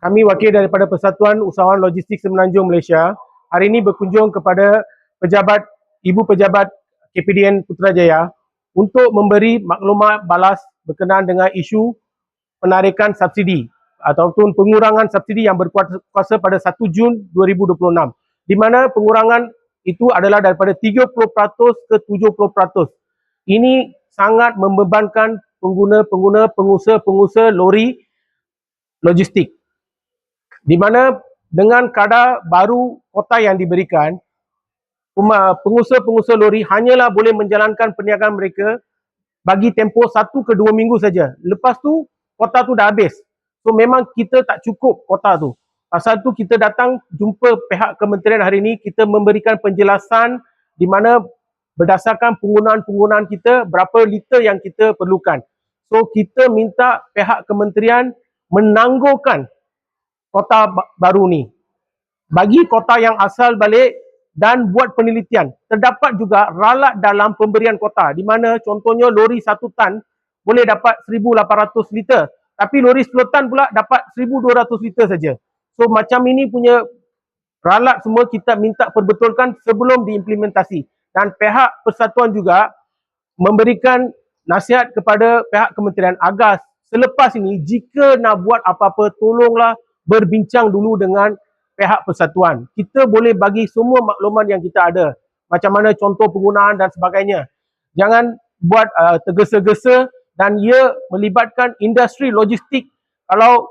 Kami wakil daripada Persatuan Usahawan Logistik Semenanjung Malaysia hari ini berkunjung kepada Ibu Pejabat KPDN Putrajaya untuk memberi maklumat balas berkenaan dengan isu penarikan subsidi ataupun pengurangan subsidi yang berkuasa pada 1 Jun 2026, di mana pengurangan itu adalah daripada 30% ke 70%. Ini sangat membebankan pengusaha lori logistik, di mana dengan kadar baru kota yang diberikan, pengusaha lori hanyalah boleh menjalankan perniagaan mereka bagi tempoh 1 ke 2 minggu saja. Lepas tu kota tu dah habis. So memang kita tak cukup kota tu. Pasal tu kita datang jumpa pihak kementerian hari ini, kita memberikan penjelasan di mana berdasarkan penggunaan kita, berapa liter yang kita perlukan. So kita minta pihak kementerian menangguhkan kota baru ni, bagi kota yang asal balik dan buat penelitian. Terdapat juga ralat dalam pemberian kota, di mana contohnya lori 1 tan boleh dapat 1,800 liter, tapi lori 10 tan pula dapat 1,200 liter saja. So macam ini punya ralat semua kita minta perbetulkan sebelum diimplementasi. Dan pihak persatuan juga memberikan nasihat kepada pihak kementerian agar selepas ini jika nak buat apa-apa, tolonglah berbincang dulu dengan pihak persatuan. Kita boleh bagi semua maklumat yang kita ada, macam mana contoh penggunaan dan sebagainya. Jangan buat tergesa-gesa, dan ia melibatkan industri logistik. Kalau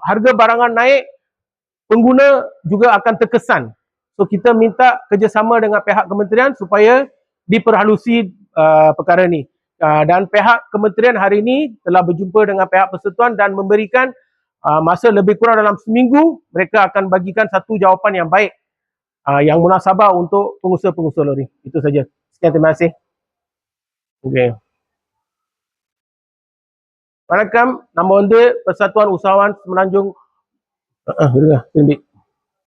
harga barangan naik, pengguna juga akan terkesan. So kita minta kerjasama dengan pihak kementerian supaya diperhalusi perkara ni. Dan pihak kementerian hari ini telah berjumpa dengan pihak persatuan dan memberikan masa lebih kurang dalam seminggu, mereka akan bagikan satu jawapan yang baik, yang munasabah untuk pengusaha-pengusaha lori. Itu saja. Sekian, terima kasih. Okay. Vanakkam, nama வந்து Persatuan Usahawan Semenanjung